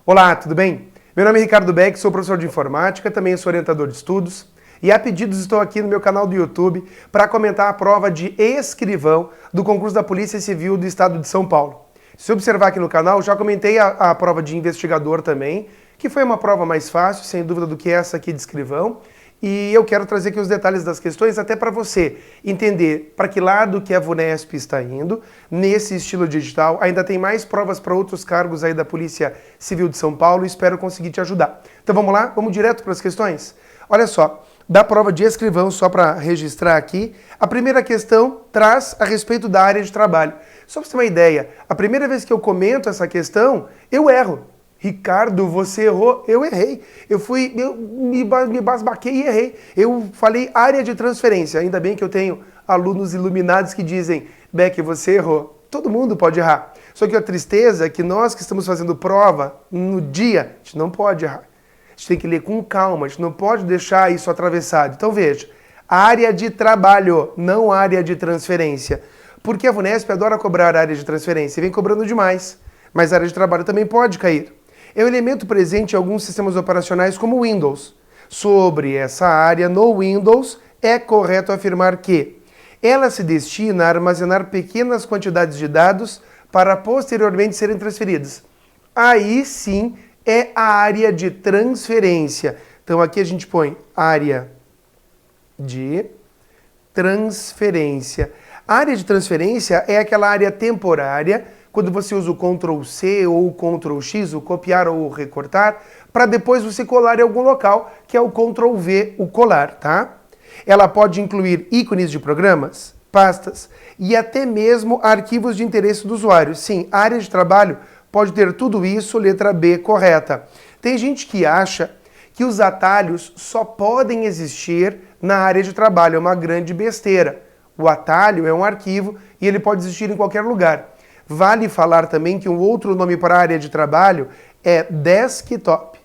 Olá, tudo bem? Meu nome é Ricardo Beck, sou professor de informática, também sou orientador de estudos e a pedidos estou aqui no meu canal do YouTube para comentar a prova de escrivão do concurso da Polícia Civil do Estado de São Paulo. Se observar aqui no canal, já comentei a prova de investigador também, que foi uma prova mais fácil, sem dúvida, do que essa aqui de escrivão. E eu quero trazer aqui os detalhes das questões até para você entender para que lado que a VUNESP está indo nesse estilo digital. Ainda tem mais provas para outros cargos aí da Polícia Civil de São Paulo e espero conseguir te ajudar. Então vamos lá? Vamos direto para as questões? Olha só, da prova de escrivão, só para registrar aqui, a primeira questão traz a respeito da área de trabalho. Só para você ter uma ideia, a primeira vez que eu comento essa questão, eu erro. Ricardo, você errou. Eu errei. Eu me basbaquei e errei. Eu falei área de transferência. Ainda bem que eu tenho alunos iluminados que dizem, Beck, você errou. Todo mundo pode errar. Só que a tristeza é que nós que estamos fazendo prova no dia, a gente não pode errar. A gente tem que ler com calma, a gente não pode deixar isso atravessado. Então veja, área de trabalho, não área de transferência. Porque a VUNESP adora cobrar área de transferência e vem cobrando demais. Mas a área de trabalho também pode cair. É um elemento presente em alguns sistemas operacionais como o Windows. Sobre essa área no Windows, é correto afirmar que ela se destina a armazenar pequenas quantidades de dados para posteriormente serem transferidas. Aí sim é a área de transferência. Então aqui a gente põe área de transferência. A área de transferência é aquela área temporária quando você usa o Ctrl+C ou o Ctrl+X, o copiar ou o recortar, para depois você colar em algum local, que é o Ctrl+V, o colar, tá? Ela pode incluir ícones de programas, pastas e até mesmo arquivos de interesse do usuário. Sim, a área de trabalho pode ter tudo isso, letra B, correta. Tem gente que acha que os atalhos só podem existir na área de trabalho, é uma grande besteira. O atalho é um arquivo e ele pode existir em qualquer lugar. Vale falar também que um outro nome para a área de trabalho é desktop.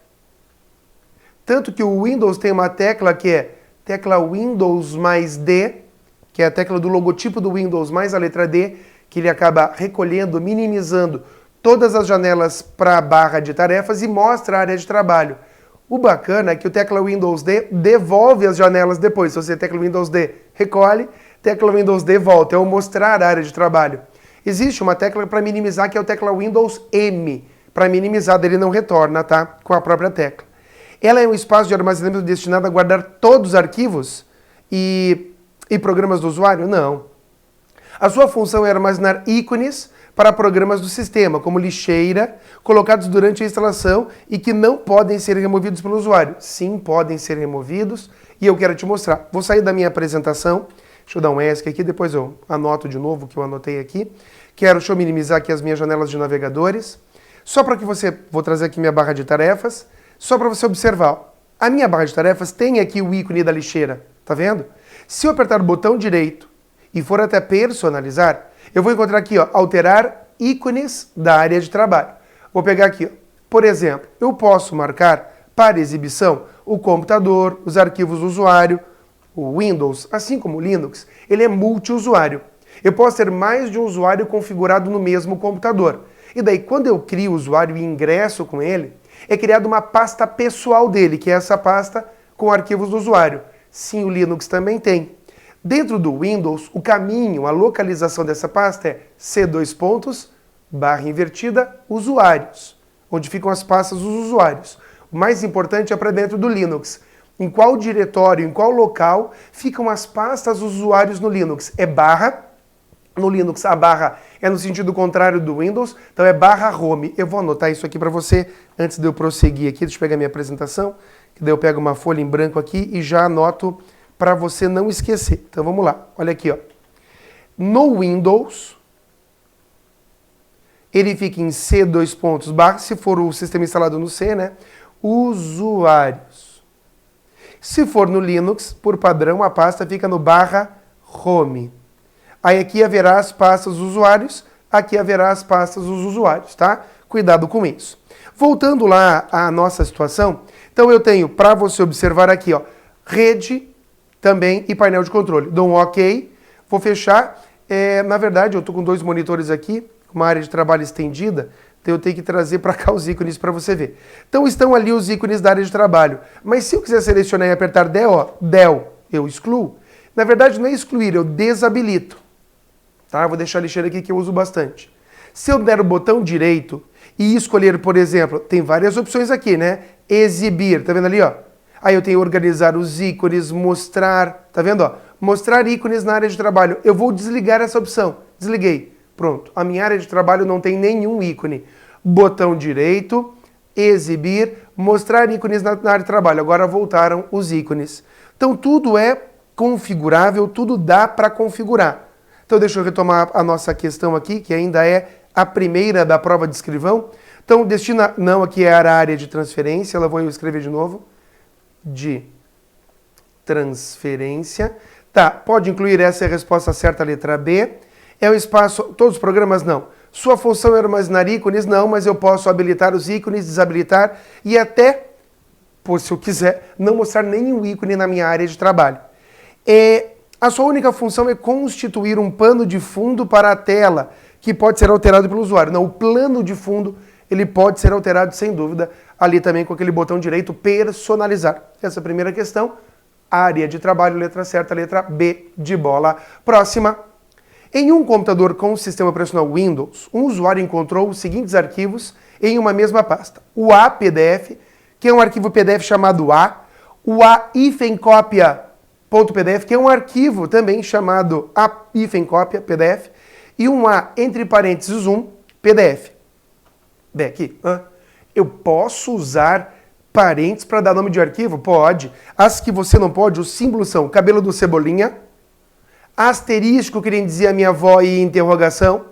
Tanto que o Windows tem uma tecla que é tecla Windows mais D, que é a tecla do logotipo do Windows mais a letra D, que ele acaba recolhendo, minimizando todas as janelas para a barra de tarefas e mostra a área de trabalho. O bacana é que o tecla Windows D devolve as janelas depois. Se você tecla Windows D, recolhe, tecla Windows D volta, é o mostrar a área de trabalho. Existe uma tecla para minimizar que é o tecla Windows M. Para minimizar, ele não retorna, tá? Com a própria tecla. Ela é um espaço de armazenamento destinado a guardar todos os arquivos e programas do usuário? Não. A sua função é armazenar ícones para programas do sistema, como lixeira, colocados durante a instalação e que não podem ser removidos pelo usuário. Sim, podem ser removidos e eu quero te mostrar. Vou sair da minha apresentação. Deixa eu dar um ESC aqui, depois eu anoto de novo o que eu anotei aqui. Deixa eu minimizar aqui as minhas janelas de navegadores. Só para que você... Vou trazer aqui minha barra de tarefas. Só para você observar. A minha barra de tarefas tem aqui o ícone da lixeira. Tá vendo? Se eu apertar o botão direito e for até personalizar, eu vou encontrar aqui, ó, alterar ícones da área de trabalho. Vou pegar aqui, ó. Por exemplo, eu posso marcar para exibição o computador, os arquivos do usuário. O Windows, assim como o Linux, ele é multiusuário. Eu posso ter mais de um usuário configurado no mesmo computador. E daí, quando eu crio o usuário e ingresso com ele, é criada uma pasta pessoal dele, que é essa pasta com arquivos do usuário. Sim, o Linux também tem. Dentro do Windows, o caminho, a localização dessa pasta é C:/usuários, onde ficam as pastas dos usuários. O mais importante é para dentro do Linux. Em qual diretório, em qual local ficam as pastas dos usuários no Linux? É barra. No Linux, a barra é no sentido contrário do Windows, então é /home. Eu vou anotar isso aqui para você antes de eu prosseguir aqui. Deixa eu pegar minha apresentação, que daí eu pego uma folha em branco aqui e já anoto para você não esquecer. Então vamos lá, olha aqui, ó. No Windows, ele fica em C:/, se for o sistema instalado no C, né? Usuários. Se for no Linux, por padrão, a pasta fica no /home. Aí aqui haverá as pastas dos usuários, aqui haverá as pastas dos usuários, tá? Cuidado com isso. Voltando lá à nossa situação, então eu tenho, para você observar aqui, ó, rede também e painel de controle. Dou um OK, vou fechar. Na verdade, eu estou com dois monitores aqui, uma área de trabalho estendida, Então eu tenho que trazer para cá os ícones para você ver. Então estão ali os ícones da área de trabalho. Mas se eu quiser selecionar e apertar del, eu excluo. Na verdade não é excluir, eu desabilito. Tá? Vou deixar a lixeira aqui que eu uso bastante. Se eu der o botão direito e escolher, por exemplo, tem várias opções aqui, né? Exibir, tá vendo ali, ó? Aí eu tenho organizar os ícones, mostrar, tá vendo, ó? Mostrar ícones na área de trabalho. Eu vou desligar essa opção. Desliguei. Pronto. A minha área de trabalho não tem nenhum ícone. Botão direito, exibir, mostrar ícones na área de trabalho. Agora voltaram os ícones. Então tudo é configurável, tudo dá para configurar. Então deixa eu retomar a nossa questão aqui, que ainda é a primeira da prova de escrivão. Então, destino não aqui é a área de transferência, ela vou escrever de novo. De transferência. Tá, pode incluir, essa é a resposta certa, a letra B. É o espaço, todos os programas não. Sua função é armazenar ícones? Não, mas eu posso habilitar os ícones, desabilitar e até, se eu quiser, não mostrar nenhum ícone na minha área de trabalho. A sua única função é constituir um pano de fundo para a tela, que pode ser alterado pelo usuário. Não, o plano de fundo, ele pode ser alterado sem dúvida, ali também com aquele botão direito, personalizar. Essa é a primeira questão, área de trabalho, letra certa, letra B de bola. Próxima. Em um computador com o sistema operacional Windows, um usuário encontrou os seguintes arquivos em uma mesma pasta. O APDF, que é um arquivo PDF chamado A, o A-cópia.pdf, que é um arquivo também chamado A-cópia PDF, e um A, entre parênteses, PDF. Aqui, eu posso usar parênteses para dar nome de arquivo? Pode. As que você não pode, os símbolos são cabelo do Cebolinha, asterisco, que nem dizia minha avó, e interrogação,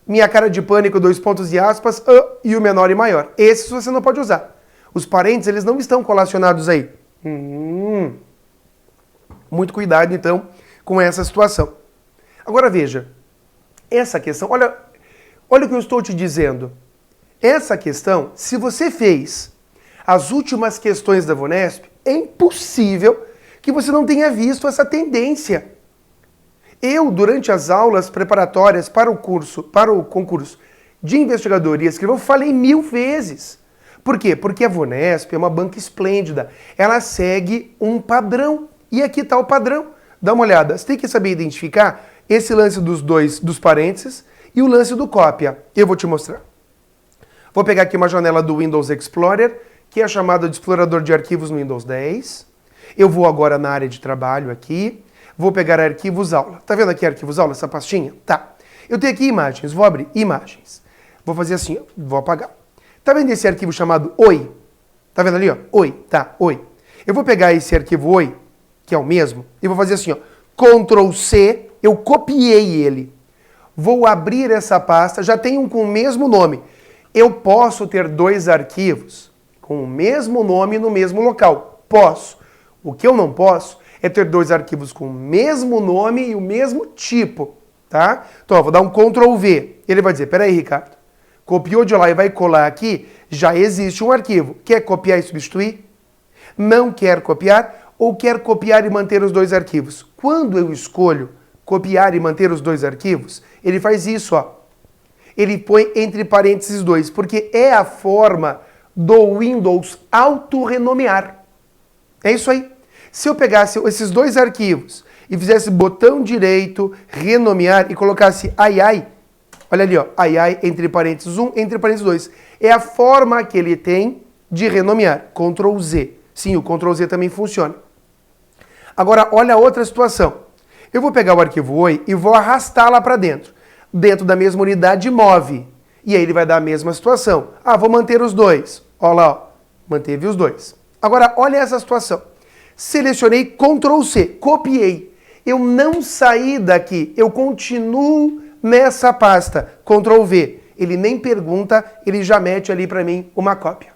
minha cara de pânico, 2 pontos e aspas, e o menor e maior. Esses você não pode usar. Os parênteses, eles não estão colacionados aí. Muito cuidado, então, com essa situação. Agora veja, essa questão, olha o que eu estou te dizendo. Essa questão, se você fez as últimas questões da VUNESP, é impossível que você não tenha visto essa tendência. Eu, durante as aulas preparatórias para o concurso de investigador e escrivão, falei 1000 vezes. Por quê? Porque a VUNESP é uma banca esplêndida. Ela segue um padrão. E aqui está o padrão. Dá uma olhada. Você tem que saber identificar esse lance dos parênteses e o lance do cópia. Eu vou te mostrar. Vou pegar aqui uma janela do Windows Explorer, que é chamada de explorador de arquivos no Windows 10. Eu vou agora na área de trabalho aqui. Vou pegar arquivos aula. Tá vendo aqui arquivos aula, essa pastinha? Tá. Eu tenho aqui imagens. Vou abrir imagens. Vou fazer assim, ó. Vou apagar. Tá vendo esse arquivo chamado Oi? Tá vendo ali, ó? Oi. Tá, Oi. Eu vou pegar esse arquivo Oi, que é o mesmo, e vou fazer assim, ó. Ctrl C, eu copiei ele. Vou abrir essa pasta, já tem um com o mesmo nome. Eu posso ter 2 arquivos com o mesmo nome no mesmo local. Posso. O que eu não posso é ter 2 arquivos com o mesmo nome e o mesmo tipo, tá? Então, ó, vou dar um Ctrl V. Ele vai dizer, peraí, Ricardo, copiou de lá e vai colar aqui, já existe um arquivo. Quer copiar e substituir? Não quer copiar ou quer copiar e manter os 2 arquivos? Quando eu escolho copiar e manter os 2 arquivos, ele faz isso, ó. Ele põe entre parênteses 2, porque é a forma do Windows autorrenomear. É isso aí. Se eu pegasse esses 2 arquivos e fizesse botão direito, renomear e colocasse ai, olha ali, ó, ai, entre parênteses 1, entre parênteses 2. É a forma que ele tem de renomear, Ctrl Z. Sim, o Ctrl Z também funciona. Agora, olha a outra situação. Eu vou pegar o arquivo Oi e vou arrastar lá para dentro. Dentro da mesma unidade, move. E aí ele vai dar a mesma situação. Vou manter os 2. Olha lá, ó. Manteve os 2. Agora, olha essa situação. Selecionei Ctrl C, copiei. Eu não saí daqui, eu continuo nessa pasta. Ctrl V. Ele nem pergunta, ele já mete ali para mim uma cópia.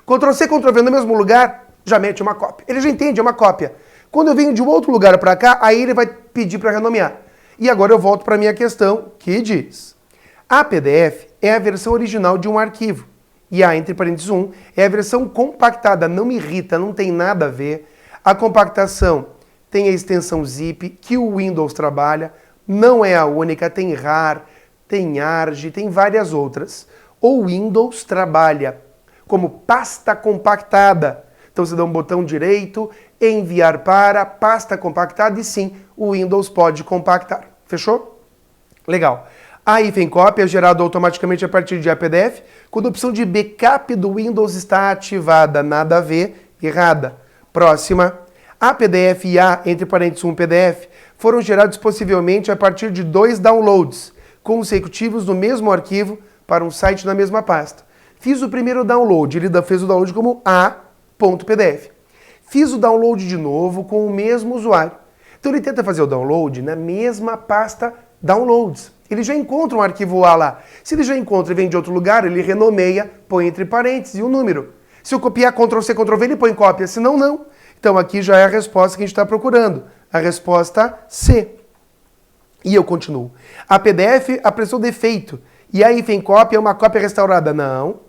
Ctrl C, Ctrl V no mesmo lugar, já mete uma cópia. Ele já entende, é uma cópia. Quando eu venho de um outro lugar para cá, aí ele vai pedir para renomear. E agora eu volto para a minha questão, que diz: a PDF é a versão original de um arquivo. E a, entre parênteses 1, é a versão compactada. Não me irrita, não tem nada a ver. A compactação tem a extensão zip, que o Windows trabalha. Não é a única, tem RAR, tem ARG, tem várias outras. O Windows trabalha como pasta compactada. Então você dá um botão direito, enviar para, pasta compactada, e sim, o Windows pode compactar. Fechou? Legal. A cópia é gerado automaticamente a partir de APDF, quando a opção de backup do Windows está ativada. Nada a ver, errada. Próxima. A PDF e A, entre parênteses, um PDF, foram gerados possivelmente a partir de 2 downloads consecutivos do mesmo arquivo para um site na mesma pasta. Fiz o primeiro download, ele fez o download como A.pdf. Fiz o download de novo com o mesmo usuário. Então ele tenta fazer o download na mesma pasta downloads. Ele já encontra um arquivo A lá. Se ele já encontra e vem de outro lugar, ele renomeia, põe entre parênteses e o número. Se eu copiar Ctrl+C, Ctrl+V, ele põe cópia, senão não. Então aqui já é a resposta que a gente está procurando. A resposta C. E eu continuo. A PDF apresentou defeito. E a cópia é uma cópia restaurada. Não.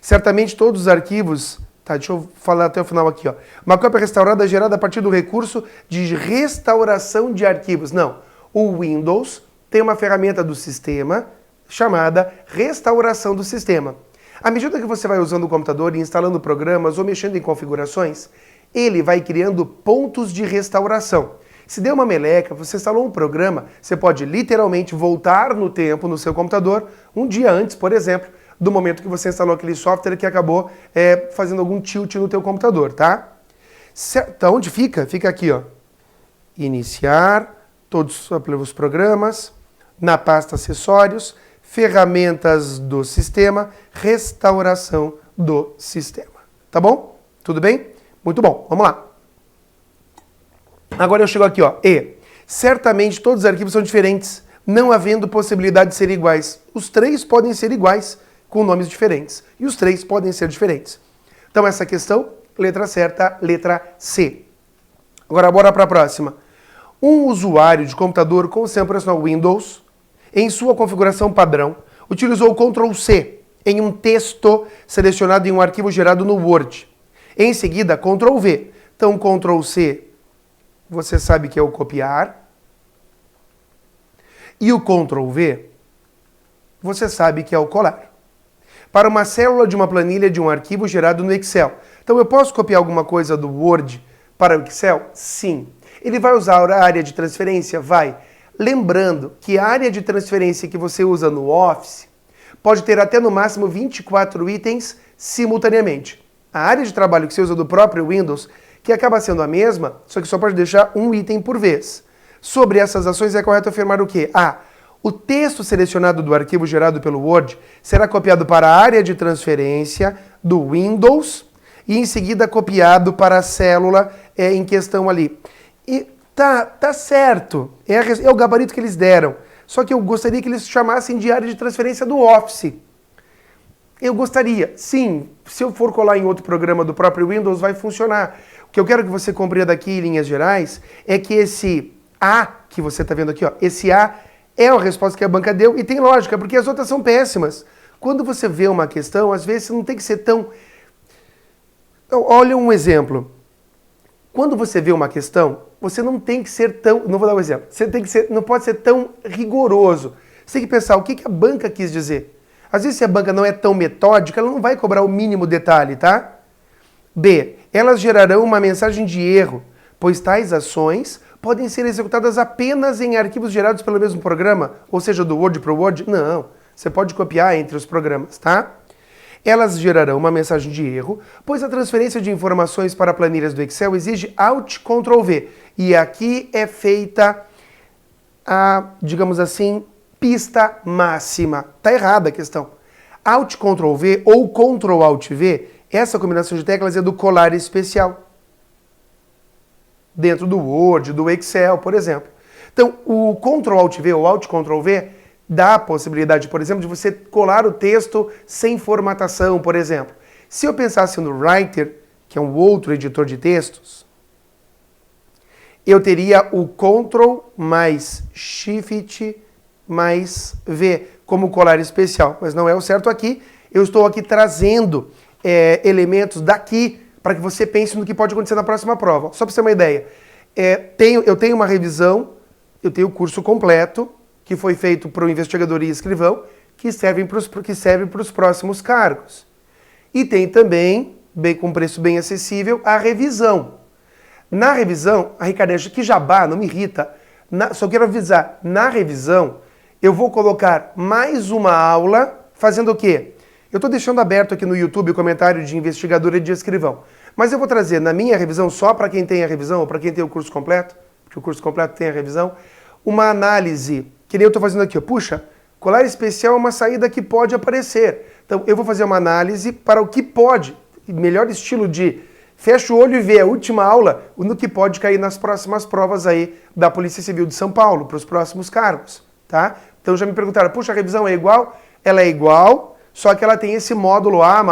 Certamente todos os arquivos... Tá, deixa eu falar até o final aqui, ó. Uma cópia restaurada é gerada a partir do recurso de restauração de arquivos. Não. O Windows tem uma ferramenta do sistema chamada restauração do sistema. À medida que você vai usando o computador e instalando programas ou mexendo em configurações, ele vai criando pontos de restauração. Se deu uma meleca, você instalou um programa, você pode literalmente voltar no tempo no seu computador, um dia antes, por exemplo, do momento que você instalou aquele software que acabou fazendo algum tilt no teu computador, tá? Então, onde fica? Fica aqui, ó. Iniciar, todos os programas, na pasta acessórios, ferramentas do sistema, restauração do sistema. Tá bom? Tudo bem? Muito bom, vamos lá. Agora eu chego aqui, ó. E. Certamente todos os arquivos são diferentes, não havendo possibilidade de ser iguais. Os 3 podem ser iguais, com nomes diferentes. E os 3 podem ser diferentes. Então essa questão, letra certa, letra C. Agora bora para a próxima. Um usuário de computador com sistema operacional Windows, em sua configuração padrão, utilizou o Ctrl+C em um texto selecionado em um arquivo gerado no Word. Em seguida, Ctrl+V. Então, Ctrl+C, você sabe que é o copiar. E o Ctrl+V, você sabe que é o colar. Para uma célula de uma planilha de um arquivo gerado no Excel. Então, eu posso copiar alguma coisa do Word para o Excel? Sim. Ele vai usar a área de transferência? Vai. Lembrando que a área de transferência que você usa no Office pode ter até no máximo 24 itens simultaneamente. A área de trabalho que você usa do próprio Windows, que acaba sendo a mesma, só que só pode deixar um item por vez. Sobre essas ações é correto afirmar o quê? A. O texto selecionado do arquivo gerado pelo Word será copiado para a área de transferência do Windows e em seguida copiado para a célula em questão ali. E tá certo, é o gabarito que eles deram. Só que eu gostaria que eles chamassem de área de transferência do Office. Eu gostaria, sim, se eu for colar em outro programa do próprio Windows, vai funcionar. O que eu quero que você compreenda aqui em linhas gerais é que esse A que você está vendo aqui, ó, esse A é a resposta que a banca deu e tem lógica, porque as outras são péssimas. Quando você vê uma questão, às vezes você não tem que ser tão... Olha um exemplo. Quando você vê uma questão, você não tem que ser tão... Não vou dar um exemplo. Você tem que ser, não pode ser tão rigoroso. Você tem que pensar o que a banca quis dizer. Às vezes, se a banca não é tão metódica, ela não vai cobrar o mínimo detalhe, tá? B. Elas gerarão uma mensagem de erro, pois tais ações podem ser executadas apenas em arquivos gerados pelo mesmo programa, ou seja, do Word para o Word. Não, você pode copiar entre os programas, tá? Elas gerarão uma mensagem de erro, pois a transferência de informações para planilhas do Excel exige Alt Ctrl V. E aqui é feita a, digamos assim, pista máxima. Tá errada a questão. Alt Ctrl V ou Ctrl Alt V, essa combinação de teclas é do colar especial. Dentro do Word, do Excel, por exemplo. Então, o Ctrl Alt V ou Alt Ctrl V dá a possibilidade, por exemplo, de você colar o texto sem formatação, por exemplo. Se eu pensasse no Writer, que é um outro editor de textos, eu teria o Ctrl mais Shift mais V como colar especial. Mas não é o certo aqui. Eu estou aqui trazendo elementos daqui para que você pense no que pode acontecer na próxima prova. Só para você ter uma ideia. Eu tenho uma revisão, eu tenho o curso completo, que foi feito para o investigador e escrivão, que serve para os próximos cargos. E tem também, com preço bem acessível, a revisão. Na revisão, a Ricardo, que jabá, não me irrita, só quero avisar, na revisão eu vou colocar mais uma aula fazendo o quê? Eu estou deixando aberto aqui no YouTube o comentário de investigador e de escrivão, mas eu vou trazer na minha revisão, só para quem tem a revisão ou para quem tem o curso completo, porque o curso completo tem a revisão, uma análise, que nem eu estou fazendo aqui, ó. Puxa, colar especial é uma saída que pode aparecer. Então eu vou fazer uma análise para o que pode, melhor estilo de fecha o olho e vê a última aula no que pode cair nas próximas provas aí da Polícia Civil de São Paulo, para os próximos cargos, tá? Então já me perguntaram, puxa, a revisão é igual? Ela é igual, só que ela tem esse módulo A+,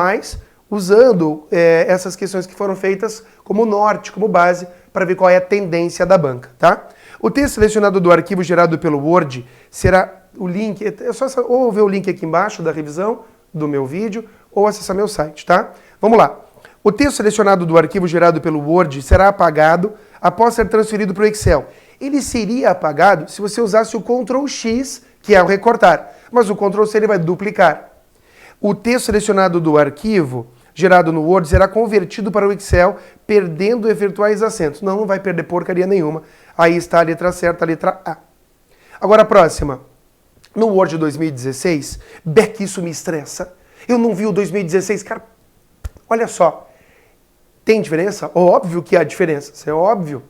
usando essas questões que foram feitas como norte, como base, para ver qual é a tendência da banca, tá? O texto selecionado do arquivo gerado pelo Word será o link, é só ou ver o link aqui embaixo da revisão do meu vídeo, ou acessar meu site, tá? Vamos lá. O texto selecionado do arquivo gerado pelo Word será apagado após ser transferido para o Excel. Ele seria apagado se você usasse o Ctrl X, que é o recortar, mas o Ctrl C ele vai duplicar. O texto selecionado do arquivo gerado no Word será convertido para o Excel, perdendo eventuais acentos. Não vai perder porcaria nenhuma. Aí está a letra certa, a letra A. Agora a próxima. No Word 2016, Beck, isso me estressa. Eu não vi o 2016, cara. Olha só. Tem diferença? Óbvio que há diferença, isso é óbvio.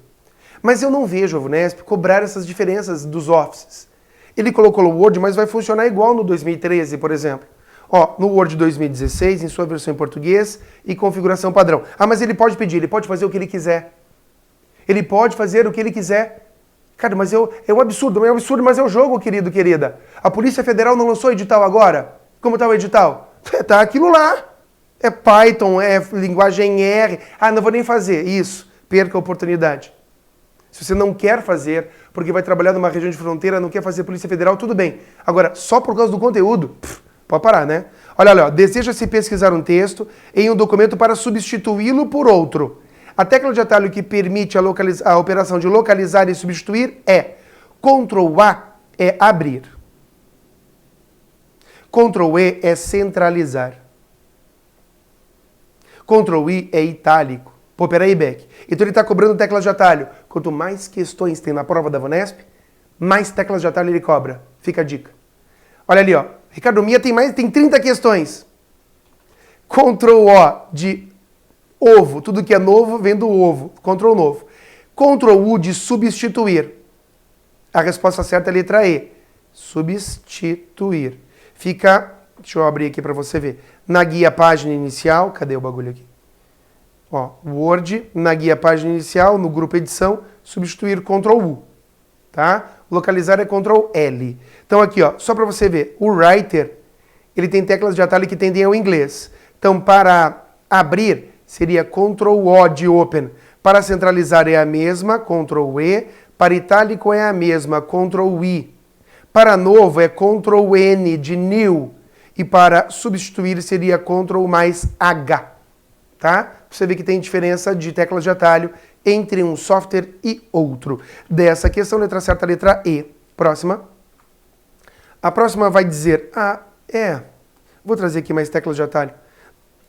Mas eu não vejo a VUNESP cobrar essas diferenças dos offices. Ele colocou o Word, mas vai funcionar igual no 2013, por exemplo. Ó, no Word 2016, em sua versão em português e configuração padrão. Ah, mas ele pode pedir, ele pode fazer o que ele quiser. Ele pode fazer o que ele quiser. Cara, mas é um absurdo, mas é o jogo, querido, querida. A Polícia Federal não lançou edital agora? Como está o edital? Tá aquilo lá. É Python, é linguagem R. Ah, não vou nem fazer. Isso, perca a oportunidade. Se você não quer fazer, porque vai trabalhar numa região de fronteira, não quer fazer Polícia Federal, tudo bem. Agora, só por causa do conteúdo, pode parar, né? Olha, deseja-se pesquisar um texto em um documento para substituí-lo por outro. A tecla de atalho que permite a operação de localizar e substituir é Ctrl A é abrir. Ctrl E é centralizar. Ctrl I é itálico. Pô, peraí, Beck. Então ele está cobrando teclas de atalho. Quanto mais questões tem na prova da VUNESP, mais teclas de atalho ele cobra. Fica a dica. Olha ali, ó. Ricardo, minha tem 30 questões. Ctrl O de ovo. Tudo que é novo vem do ovo. Ctrl novo. Ctrl U de substituir. A resposta certa é a letra E. Substituir. Fica, deixa eu abrir aqui para você ver. Na guia página inicial, cadê o bagulho aqui? Ó, Word, na guia página inicial, no grupo edição, substituir Ctrl U, tá? Localizar é Ctrl L. Então aqui, ó, só para você ver, o Writer, ele tem teclas de atalho que tendem ao inglês. Então para abrir seria Ctrl O de Open. Para centralizar é a mesma, Ctrl E. Para itálico é a mesma, Ctrl I. Para novo é Ctrl N de New. E para substituir seria Ctrl mais H, tá? Você vê que tem diferença de teclas de atalho entre um software e outro. Dessa questão, letra certa, letra E. Próxima. A próxima vai dizer, vou trazer aqui mais teclas de atalho.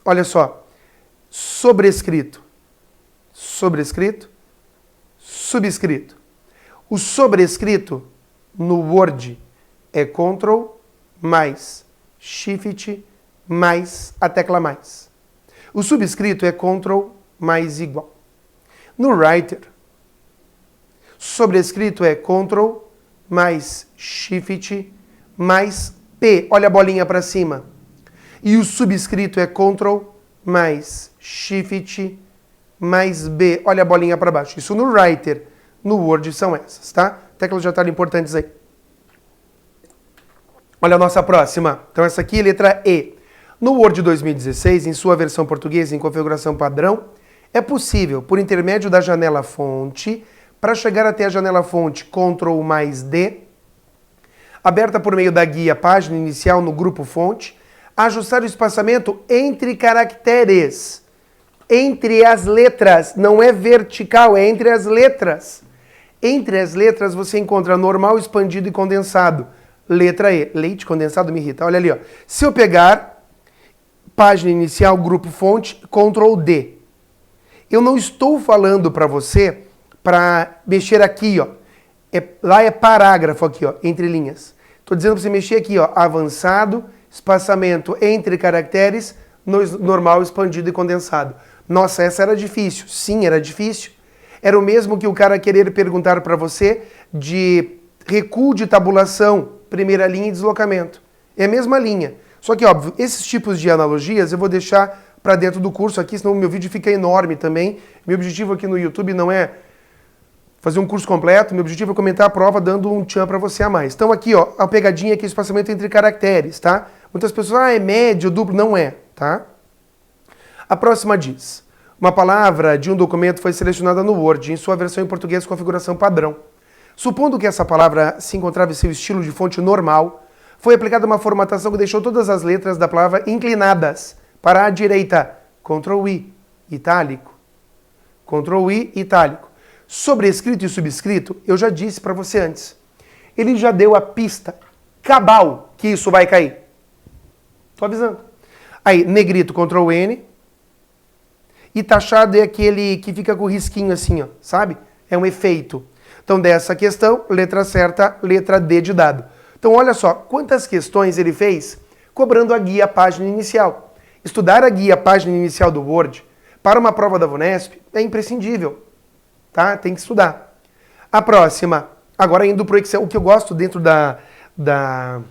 Olha só, sobrescrito, sobrescrito, subscrito. O sobrescrito no Word é Ctrl mais Shift mais a tecla mais. O subscrito é Ctrl mais igual. No Writer, sobrescrito é Ctrl mais Shift mais P. Olha a bolinha para cima. E o subscrito é Ctrl mais Shift mais B. Olha a bolinha para baixo. Isso no Writer. No Word são essas, tá? Teclas de atalho importantes aí. Olha a nossa próxima. Então essa aqui, letra E. No Word 2016, em sua versão portuguesa em configuração padrão, é possível, por intermédio da janela fonte, para chegar até a janela fonte Ctrl mais D, aberta por meio da guia página inicial no grupo fonte, ajustar o espaçamento entre caracteres, entre as letras, não é vertical, é entre as letras. Entre as letras você encontra normal, expandido e condensado. Letra E, leite condensado me irrita. Olha ali, ó. Se eu pegar página inicial, grupo fonte, Ctrl D. Eu não estou falando para você para mexer aqui, ó. Lá é parágrafo aqui, ó, entre linhas. Estou dizendo para você mexer aqui, ó, avançado, espaçamento entre caracteres, normal, expandido e condensado. Nossa, essa era difícil. Sim, era difícil. Era o mesmo que o cara querer perguntar para você de recuo de tabulação, primeira linha e deslocamento. É a mesma linha. Só que, óbvio, esses tipos de analogias eu vou deixar para dentro do curso aqui, senão o meu vídeo fica enorme também. Meu objetivo aqui no YouTube não é fazer um curso completo, meu objetivo é comentar a prova dando um tchan para você a mais. Então aqui, ó, a pegadinha aqui, o espaçamento entre caracteres, tá? Muitas pessoas, é médio, duplo, não é, tá? A próxima diz, uma palavra de um documento foi selecionada no Word, em sua versão em português configuração padrão. Supondo que essa palavra se encontrava em seu estilo de fonte normal, foi aplicada uma formatação que deixou todas as letras da palavra inclinadas para a direita. Ctrl I, itálico. Ctrl I, itálico. Sobrescrito e subscrito, eu já disse para você antes. Ele já deu a pista cabal que isso vai cair. Tô avisando. Aí, negrito, Ctrl N. E taxado é aquele que fica com o risquinho assim, ó, sabe? É um efeito. Então, dessa questão, letra certa, letra D de dado. Então, olha só, quantas questões ele fez cobrando a guia página inicial. Estudar a guia página inicial do Word para uma prova da VUNESP é imprescindível, tá? Tem que estudar. A próxima, agora indo para o Excel, o que eu gosto dentro da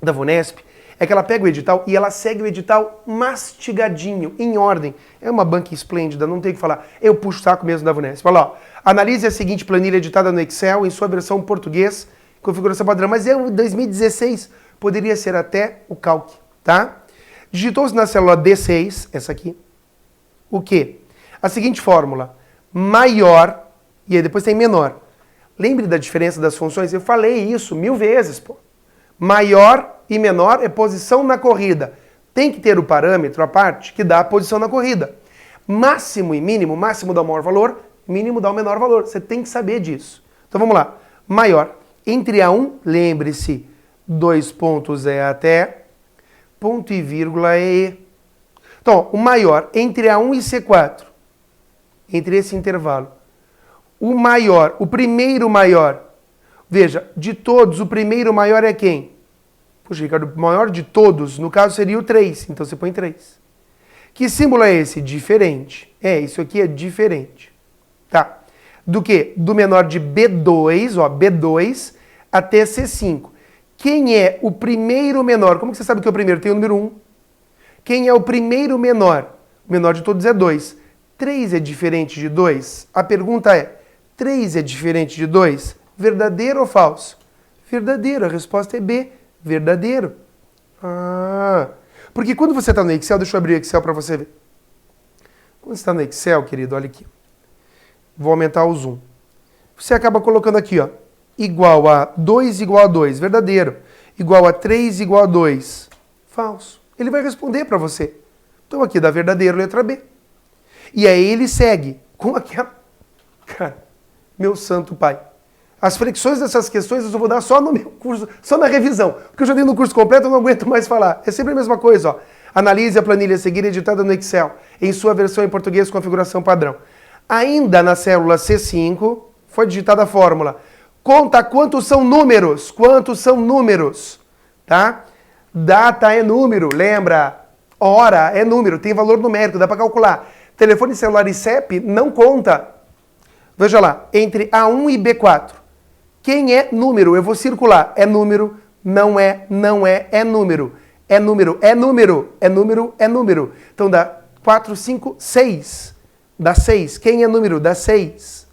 VUNESP é que ela pega o edital e ela segue o edital mastigadinho, em ordem. É uma banca esplêndida, não tem o que falar. Eu puxo o saco mesmo da VUNESP. Olha lá, ó. Analise a seguinte planilha editada no Excel em sua versão português, configuração padrão. Mas é o 2016, poderia ser até o Calc, tá? Digitou-se na célula D6, essa aqui, o quê? A seguinte fórmula, maior, e aí depois tem menor. Lembre da diferença das funções? Eu falei isso 1000 vezes, pô. Maior e menor é posição na corrida. Tem que ter o parâmetro, a parte, que dá a posição na corrida. Máximo e mínimo, máximo dá o maior valor, mínimo dá o menor valor. Você tem que saber disso. Então vamos lá. Maior. Entre A1, lembre-se, 2 pontos é até, ponto e vírgula é E. Então, o maior entre A1 e C4, entre esse intervalo. O maior, o primeiro maior. Veja, de todos, o primeiro maior é quem? Puxa, Ricardo, o maior de todos, no caso, seria o 3. Então você põe 3. Que símbolo é esse? Diferente. É, isso aqui é diferente. Tá. Do que? Do menor de B2, ó, B2, até C5. Quem é o primeiro menor? Como que você sabe que é o primeiro? Tem o número 1. Quem é o primeiro menor? O menor de todos é 2. 3 é diferente de 2? A pergunta é, 3 é diferente de 2? Verdadeiro ou falso? Verdadeiro. A resposta é B. Verdadeiro. Ah, porque quando você está no Excel, deixa eu abrir o Excel para você ver. Quando você está no Excel, querido, olha aqui. Vou aumentar o zoom. Você acaba colocando aqui, ó, igual a 2 igual a 2, verdadeiro. Igual a 3 igual a 2, falso. Ele vai responder para você. Então aqui dá verdadeiro, letra B. E aí ele segue com aquela... Cara, meu santo pai. As flexões dessas questões eu só vou dar só no meu curso, só na revisão. Porque eu já dei no curso completo, eu não aguento mais falar. É sempre a mesma coisa, ó. Analise a planilha a seguir editada no Excel, em sua versão em português, configuração padrão. Ainda na célula C5, foi digitada a fórmula. Conta quantos são números. Quantos são números? Tá? Data é número, lembra? Hora é número, tem valor numérico, dá para calcular. Telefone celular e CEP não conta. Veja lá, entre A1 e B4. Quem é número? Eu vou circular. É número, não é, não é, é número. É número, é número, é número, é número. Então dá 4, 5, 6. Dá 6. Quem é número? Dá 6.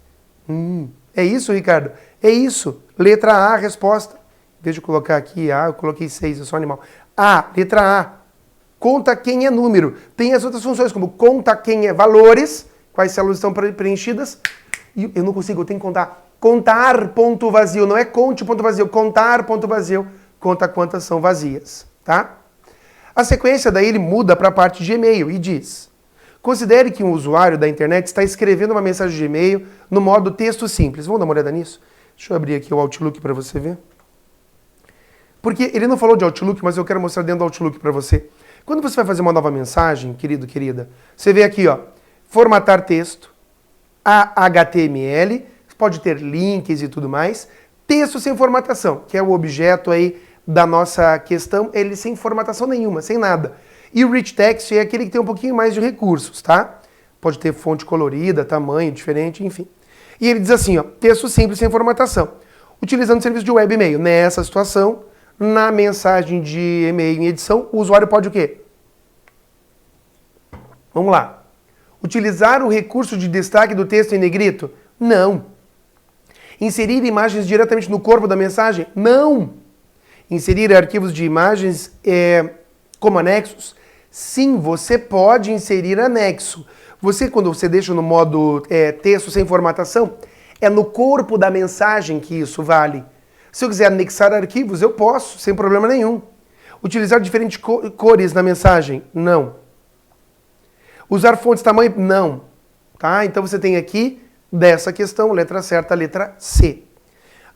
É isso, Ricardo? É isso. Letra A, resposta. Em vez de colocar aqui A, eu coloquei 6, eu sou animal. A, letra A. Conta quem é número. Tem as outras funções, como conta quem é valores, quais células estão preenchidas. E eu não consigo, eu tenho que contar. Contar ponto vazio, não é conte ponto vazio, contar ponto vazio. Conta quantas são vazias, tá? A sequência daí ele muda para a parte de e-mail e diz: considere que um usuário da internet está escrevendo uma mensagem de e-mail no modo texto simples. Vamos dar uma olhada nisso? Deixa eu abrir aqui o Outlook para você ver. Porque ele não falou de Outlook, mas eu quero mostrar dentro do Outlook para você. Quando você vai fazer uma nova mensagem, querido, querida, você vê aqui, ó, formatar texto, HTML, pode ter links e tudo mais, texto sem formatação, que é o objeto aí da nossa questão, ele sem formatação nenhuma, sem nada. E o Rich Text é aquele que tem um pouquinho mais de recursos, tá? Pode ter fonte colorida, tamanho diferente, enfim. E ele diz assim, ó, texto simples sem formatação, utilizando o serviço de web e-mail. Nessa situação, na mensagem de e-mail em edição, o usuário pode o quê? Vamos lá. Utilizar o recurso de destaque do texto em negrito? Não. Inserir imagens diretamente no corpo da mensagem? Não. Inserir arquivos de imagens como anexos? Sim, você pode inserir anexo. Quando você deixa no modo texto sem formatação, é no corpo da mensagem que isso vale. Se eu quiser anexar arquivos, eu posso, sem problema nenhum. Utilizar diferentes cores na mensagem? Não. Usar fontes tamanho? Não. Tá? Então você tem aqui, dessa questão, letra certa, letra C.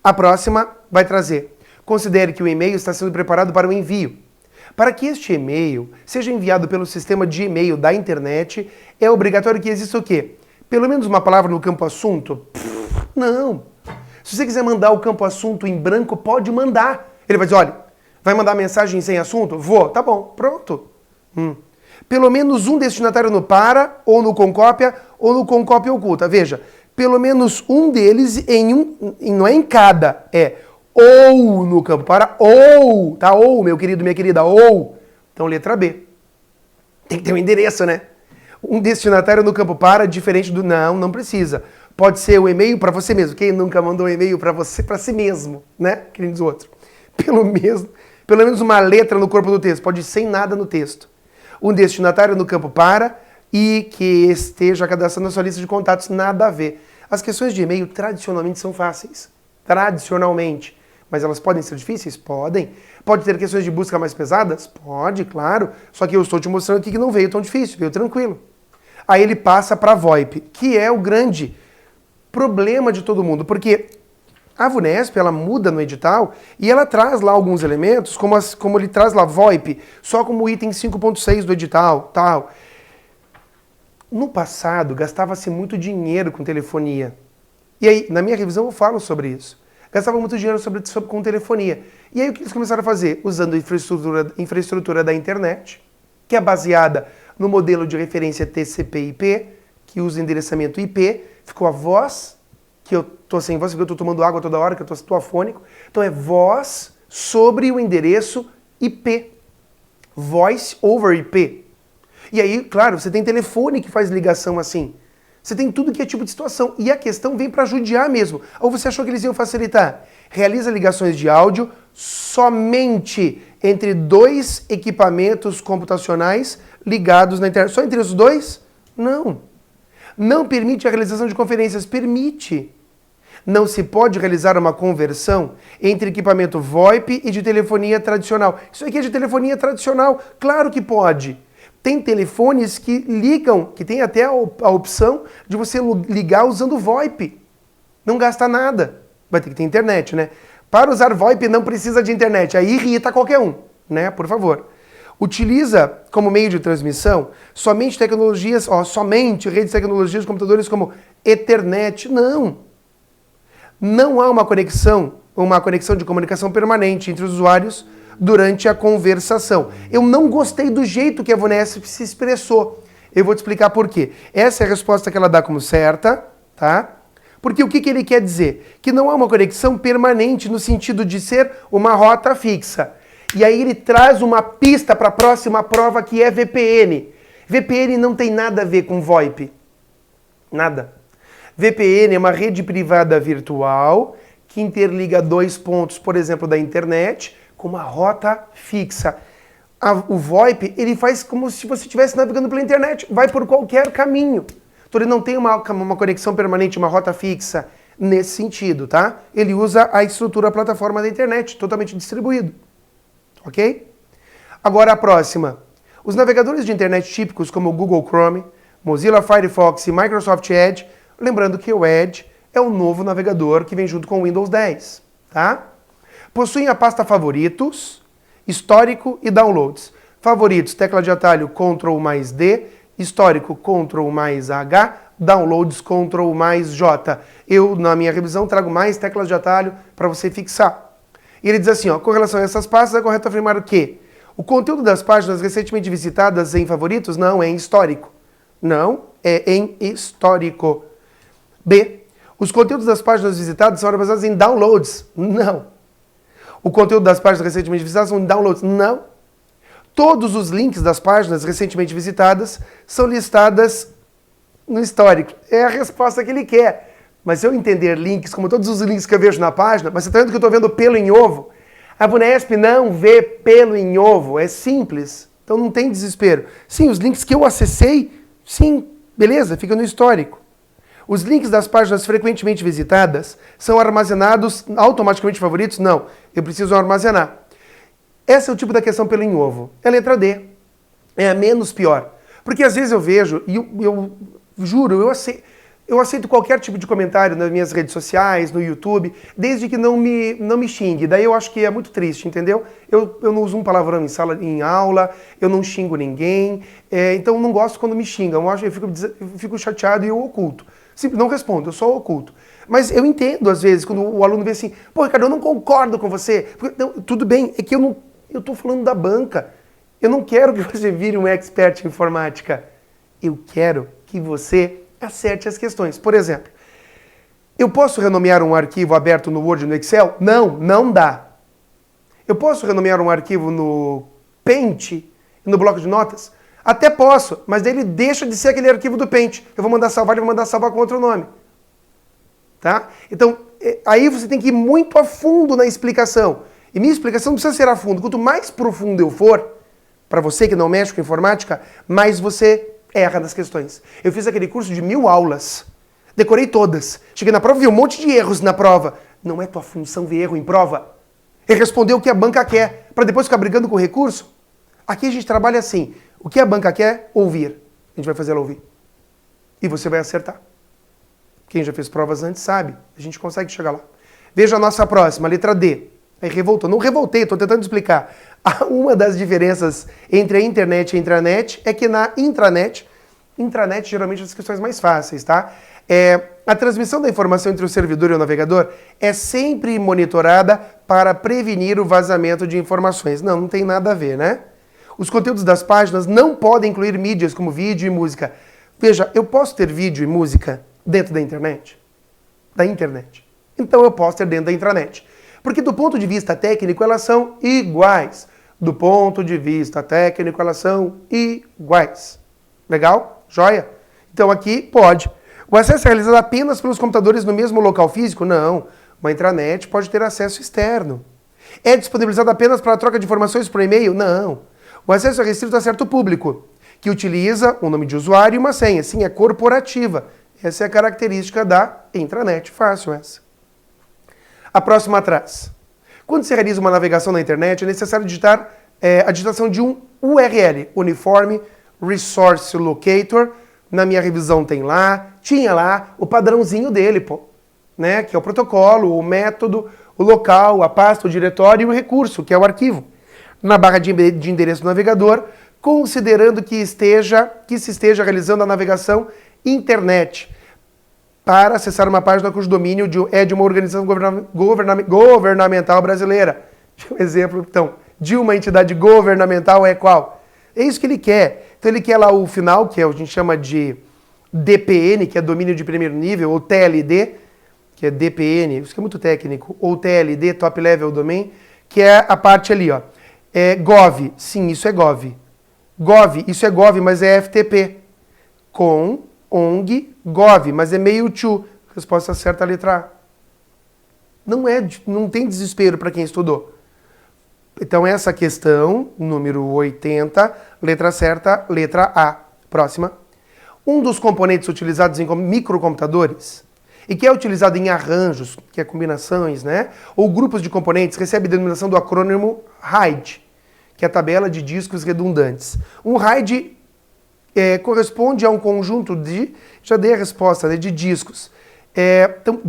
A próxima vai trazer. Considere que o e-mail está sendo preparado para o envio. Para que este e-mail seja enviado pelo sistema de e-mail da internet, é obrigatório que exista o quê? Pelo menos uma palavra no campo assunto? Não. Se você quiser mandar o campo assunto em branco, pode mandar. Ele vai dizer, olha, vai mandar mensagem sem assunto? Vou. Tá bom, pronto. Pelo menos um destinatário no para, ou no com cópia oculta. Veja, pelo menos um deles não é em cada, é ou no campo para, ou, tá? Ou, meu querido, minha querida, ou. Então, letra B. Tem que ter um endereço, né? Um destinatário no campo para, diferente do... Não precisa. Pode ser o e-mail para você mesmo. Quem nunca mandou um e-mail para você, para si mesmo, né? Que nem diz o outro. Pelo menos uma letra no corpo do texto. Pode ir sem nada no texto. Um destinatário no campo para e que esteja cadastrando na sua lista de contatos. Nada a ver. As questões de e-mail tradicionalmente são fáceis. Tradicionalmente. Mas elas podem ser difíceis? Podem. Pode ter questões de busca mais pesadas? Pode, claro. Só que eu estou te mostrando aqui que não veio tão difícil, veio tranquilo. Aí ele passa para a VoIP, que é o grande problema de todo mundo, porque a VUNESP, ela muda no edital e ela traz lá alguns elementos, como ele traz lá VoIP, só como item 5.6 do edital, tal. No passado, gastava-se muito dinheiro com telefonia. E aí, na minha revisão, eu falo sobre isso. Gastava muito dinheiro com telefonia. E aí o que eles começaram a fazer? Usando a infraestrutura da internet, que é baseada no modelo de referência TCP/IP, que usa endereçamento IP, ficou a voz, que eu estou sem voz, porque eu estou tomando água toda hora, que eu estou afônico. Então é voz sobre o endereço IP. Voice over IP. E aí, claro, você tem telefone que faz ligação assim. Você tem tudo que é tipo de situação. E a questão vem para judiar mesmo. Ou você achou que eles iam facilitar? Realiza ligações de áudio somente entre dois equipamentos computacionais ligados na internet. Só entre os dois? Não. Não permite a realização de conferências? Permite. Não se pode realizar uma conversão entre equipamento VoIP e de telefonia tradicional. Isso aqui é de telefonia tradicional? Claro que pode. Tem telefones que ligam, que tem até a opção de você ligar usando VoIP. Não gasta nada. Vai ter que ter internet, né? Para usar VoIP não precisa de internet. Aí irrita qualquer um, né? Por favor. Utiliza como meio de transmissão somente tecnologias, somente redes de tecnologias de computadores como Ethernet. Não. Não há uma conexão de comunicação permanente entre os usuários durante a conversação. Eu não gostei do jeito que a VUNESP se expressou. Eu vou te explicar por quê. Essa é a resposta que ela dá como certa, tá? Porque o que ele quer dizer? Que não há uma conexão permanente no sentido de ser uma rota fixa. E aí ele traz uma pista para a próxima prova que é VPN. VPN não tem nada a ver com VoIP. Nada. VPN é uma rede privada virtual que interliga dois pontos, por exemplo, da internet, com uma rota fixa. O VoIP, ele faz como se você estivesse navegando pela internet, vai por qualquer caminho. Então ele não tem uma conexão permanente, uma rota fixa nesse sentido, tá? Ele usa a estrutura, a plataforma da internet, totalmente distribuído. Ok? Agora a próxima. Os navegadores de internet típicos como o Google Chrome, Mozilla Firefox e Microsoft Edge, lembrando que o Edge é o novo navegador que vem junto com o Windows 10, tá? possuem a pasta favoritos, histórico e downloads. Favoritos, tecla de atalho Ctrl mais D, histórico Ctrl mais H, downloads Ctrl mais J. Eu, na minha revisão, trago mais teclas de atalho para você fixar. E ele diz assim, ó, com relação a essas pastas, é correto afirmar que o conteúdo das páginas recentemente visitadas em favoritos não é em histórico. Não, é em histórico. B. Os conteúdos das páginas visitadas são armazenados em downloads. Não. O conteúdo das páginas recentemente visitadas são em downloads. Não. Todos os links das páginas recentemente visitadas são listadas no histórico. É a resposta que ele quer. Mas se eu entender links, como todos os links que eu vejo na página, mas você está vendo que eu estou vendo pelo em ovo? A Vunesp não vê pelo em ovo. É simples. Então não tem desespero. Sim, os links que eu acessei, sim, beleza, fica no histórico. Os links das páginas frequentemente visitadas são armazenados automaticamente favoritos? Não, eu preciso armazenar. Esse é o tipo da questão pelo em ovo. É a letra D. É a menos pior. Porque às vezes eu vejo, e eu juro, eu aceito qualquer tipo de comentário nas minhas redes sociais, no YouTube, desde que não me xingue. Daí eu acho que é muito triste, entendeu? Eu não uso um palavrão em aula, eu não xingo ninguém, então eu não gosto quando me xingam. Eu fico chateado e eu oculto. Simples, não respondo, eu só oculto. Mas eu entendo, às vezes, quando o aluno vê assim, pô, Ricardo, eu não concordo com você. Não, tudo bem, é que eu estou falando da banca. Eu não quero que você vire um expert em informática. Eu quero que você acerte as questões. Por exemplo, eu posso renomear um arquivo aberto no Word e no Excel? Não, não dá. Eu posso renomear um arquivo no Paint e no bloco de notas? Até posso, mas daí ele deixa de ser aquele arquivo do Paint. Eu vou mandar salvar, ele vai mandar salvar com outro nome. Tá? Então, aí você tem que ir muito a fundo na explicação. E minha explicação não precisa ser a fundo. Quanto mais profundo eu for, para você que não mexe com informática, mais você erra nas questões. Eu fiz aquele curso de 1000 aulas, decorei todas. Cheguei na prova e vi um monte de erros na prova. Não é tua função ver erro em prova. É responder o que a banca quer, para depois ficar brigando com o recurso. Aqui a gente trabalha assim. O que a banca quer? Ouvir. A gente vai fazer ela ouvir. E você vai acertar. Quem já fez provas antes sabe. A gente consegue chegar lá. Veja a nossa próxima, letra D. Aí revoltou. Não revoltei, estou tentando explicar. Uma das diferenças entre a internet e a intranet é que na intranet geralmente as questões mais fáceis, tá? A transmissão da informação entre o servidor e o navegador é sempre monitorada para prevenir o vazamento de informações. Não tem nada a ver, né? Os conteúdos das páginas não podem incluir mídias como vídeo e música. Veja, eu posso ter vídeo e música dentro da internet? Da internet. Então eu posso ter dentro da intranet. Porque do ponto de vista técnico elas são iguais. Do ponto de vista técnico elas são iguais. Legal? Joia? Então aqui pode. O acesso é realizado apenas pelos computadores no mesmo local físico? Não. Uma intranet pode ter acesso externo. É disponibilizado apenas para a troca de informações por e-mail? Não. O acesso é restrito a certo público, que utiliza um nome de usuário e uma senha. Sim, é corporativa. Essa é a característica da intranet. Fácil essa. A próxima atrás. Quando se realiza uma navegação na internet, é necessário digitar a digitação de um URL, Uniform Resource Locator. Na minha revisão tinha lá o padrãozinho dele, pô, né? Que é o protocolo, o método, o local, a pasta, o diretório e o recurso, que é o arquivo. Na barra de endereço do navegador, considerando que se esteja realizando a navegação internet para acessar uma página cujo domínio é de uma organização governamental brasileira. Um exemplo, então, de uma entidade governamental é qual? É isso que ele quer. Então ele quer lá o final, que a gente chama de DPN, que é domínio de primeiro nível, ou TLD, que é DPN, isso que é muito técnico, ou TLD, Top Level Domain, que é a parte ali, ó. Gov, sim, isso é Gov. Gov, isso é Gov, mas é FTP. Com, ONG, Gov, mas é meio to. Resposta certa, a letra A. Não tem desespero para quem estudou. Então essa questão, número 80, letra certa, letra A. Próxima. Um dos componentes utilizados em microcomputadores e que é utilizado em arranjos, que é combinações, né? Ou grupos de componentes, recebe a denominação do acrônimo RAID, que é a tabela de discos redundantes. Um RAID corresponde a um conjunto de, já dei a resposta, né, de discos. Então,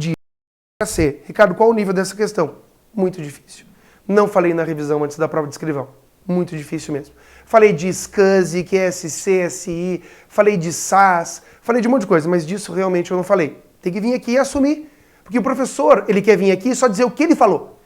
C. Ricardo, qual o nível dessa questão? Muito difícil. Não falei na revisão antes da prova de escrivão. Muito difícil mesmo. Falei de SCSI, QSC, SI, falei de SAS, falei de um monte de coisa, mas disso realmente eu não falei. Tem que vir aqui e assumir. Porque o professor, ele quer vir aqui e só dizer o que ele falou.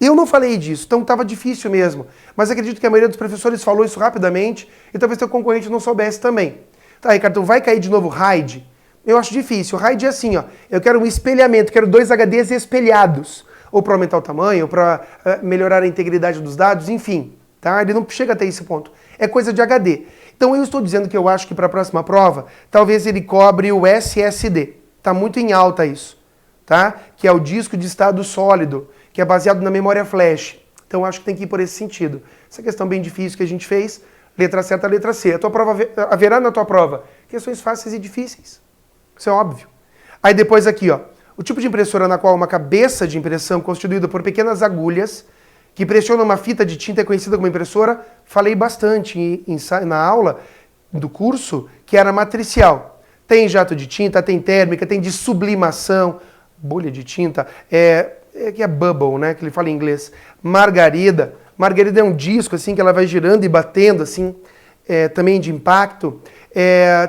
Eu não falei disso, então estava difícil mesmo. Mas acredito que a maioria dos professores falou isso rapidamente e talvez teu concorrente não soubesse também. Tá, Ricardo, então vai cair de novo RAID? Eu acho difícil. O RAID é assim, ó. Eu quero um espelhamento, quero 2 HDs espelhados. Ou para aumentar o tamanho, ou para melhorar a integridade dos dados, enfim. Tá? Ele não chega até esse ponto. É coisa de HD. Então eu estou dizendo que eu acho que para a próxima prova, talvez ele cobre o SSD. Está muito em alta isso. Tá? Que é o disco de estado sólido, que é baseado na memória flash. Então acho que tem que ir por esse sentido. Essa questão bem difícil que a gente fez, letra certa, letra C. A tua prova haverá na tua prova questões fáceis e difíceis. Isso é óbvio. Aí depois aqui, ó, o tipo de impressora na qual uma cabeça de impressão constituída por pequenas agulhas que pressionam uma fita de tinta é conhecida como impressora, falei bastante na aula do curso, que era matricial. Tem jato de tinta, tem térmica, tem de sublimação, bolha de tinta, que é bubble, né, que ele fala em inglês. Margarida. Margarida é um disco, assim, que ela vai girando e batendo, assim, também de impacto.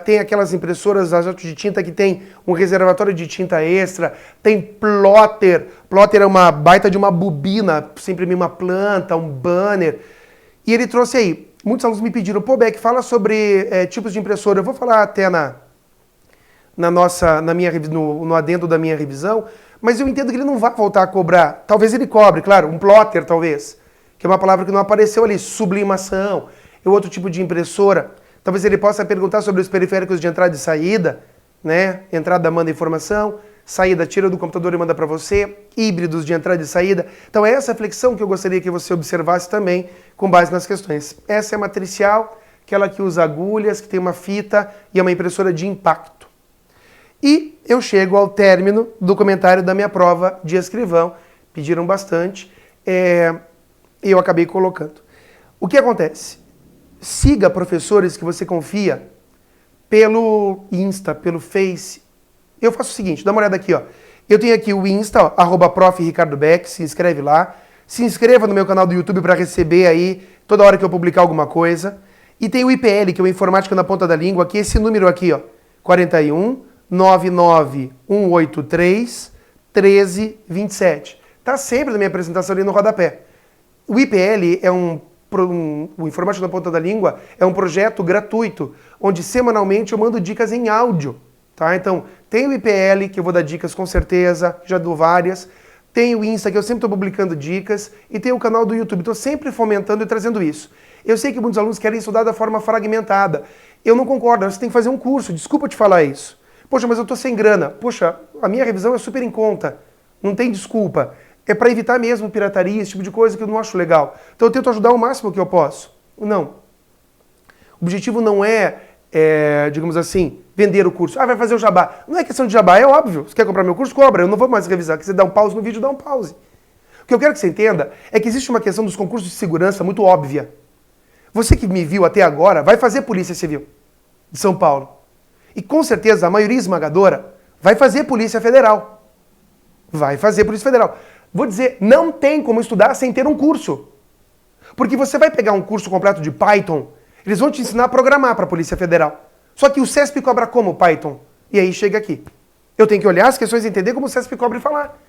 Tem aquelas impressoras a jato de tinta que tem um reservatório de tinta extra. Tem plotter. Plotter é uma baita de uma bobina, pra você imprimir uma planta, um banner. E ele trouxe aí. Muitos alunos me pediram, pô, Beck, fala sobre tipos de impressora. Eu vou falar até no adendo da minha revisão, mas eu entendo que ele não vai voltar a cobrar. Talvez ele cobre, claro, um plotter talvez, que é uma palavra que não apareceu ali, sublimação, é outro tipo de impressora. Talvez ele possa perguntar sobre os periféricos de entrada e saída, né? Entrada manda informação, saída tira do computador e manda para você, híbridos de entrada e saída. Então é essa flexão que eu gostaria que você observasse também com base nas questões. Essa é a matricial, aquela que usa agulhas, que tem uma fita e é uma impressora de impacto. E eu chego ao término do comentário da minha prova de escrivão. Pediram bastante e eu acabei colocando. O que acontece? Siga professores que você confia pelo Insta, pelo Face. Eu faço o seguinte, dá uma olhada aqui, ó. Eu tenho aqui o Insta, ó, @prof. Ricardo Beck, se inscreve lá. Se inscreva no meu canal do YouTube para receber aí toda hora que eu publicar alguma coisa. E tem o IPL, que é o Informática na Ponta da Língua, que é esse número aqui, ó, 41 99 183 13 27. Tá sempre na minha apresentação ali no rodapé. O IPL é o Informática na Ponta da Língua é um projeto gratuito, onde semanalmente eu mando dicas em áudio. Tá? Então, tem o IPL, que eu vou dar dicas com certeza, já dou várias. Tem o Insta, que eu sempre estou publicando dicas. E tem o canal do YouTube, estou sempre fomentando e trazendo isso. Eu sei que muitos alunos querem estudar da forma fragmentada. Eu não concordo, você tem que fazer um curso, desculpa te falar isso. Poxa, mas eu estou sem grana. Poxa, a minha revisão é super em conta. Não tem desculpa. É para evitar mesmo pirataria, esse tipo de coisa que eu não acho legal. Então eu tento ajudar o máximo que eu posso. Não. O objetivo não digamos assim, vender o curso. Ah, vai fazer o jabá. Não é questão de jabá, é óbvio. Você quer comprar meu curso? Cobra. Eu não vou mais revisar. Se você dá um pause no vídeo, dá um pause. O que eu quero que você entenda é que existe uma questão dos concursos de segurança muito óbvia. Você que me viu até agora vai fazer Polícia Civil de São Paulo. E com certeza a maioria esmagadora vai fazer Polícia Federal. Vai fazer Polícia Federal. Vou dizer, não tem como estudar sem ter um curso. Porque você vai pegar um curso completo de Python, eles vão te ensinar a programar para a Polícia Federal. Só que o CESP cobra como Python? E aí chega aqui. Eu tenho que olhar as questões e entender como o CESP cobra e falar.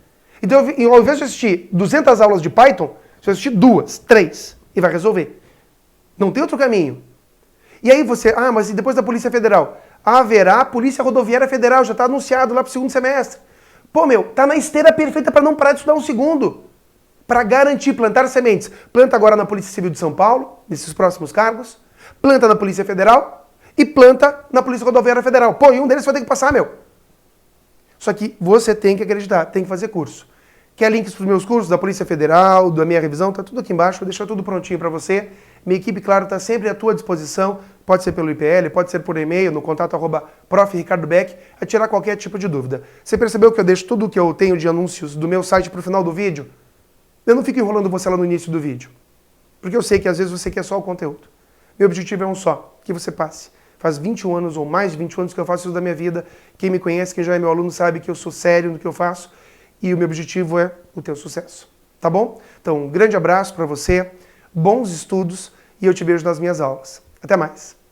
Então, ao invés de assistir 200 aulas de Python, você vai assistir 2, 3 e vai resolver. Não tem outro caminho. E aí você, mas e depois da Polícia Federal? Haverá Polícia Rodoviária Federal, já está anunciado lá para o segundo semestre. Pô, tá na esteira perfeita para não parar de estudar um segundo. Para garantir, plantar sementes. Planta agora na Polícia Civil de São Paulo, nesses próximos cargos. Planta na Polícia Federal e planta na Polícia Rodoviária Federal. Pô, e um deles vai ter que passar, Só que você tem que acreditar, tem que fazer curso. Quer links para os meus cursos, da Polícia Federal, da minha revisão? Tá tudo aqui embaixo, vou deixar tudo prontinho para você. Minha equipe, claro, está sempre à tua disposição. Pode ser pelo IPL, pode ser por e-mail, no contato @prof. Ricardo Beck, a tirar qualquer tipo de dúvida. Você percebeu que eu deixo tudo o que eu tenho de anúncios do meu site para o final do vídeo? Eu não fico enrolando você lá no início do vídeo. Porque eu sei que às vezes você quer só o conteúdo. Meu objetivo é um só, que você passe. Faz 21 anos ou mais de 21 anos que eu faço isso da minha vida. Quem me conhece, quem já é meu aluno, sabe que eu sou sério no que eu faço. E o meu objetivo é o teu sucesso. tá bom? Então, um grande abraço para você, bons estudos e eu te vejo nas minhas aulas. Até mais!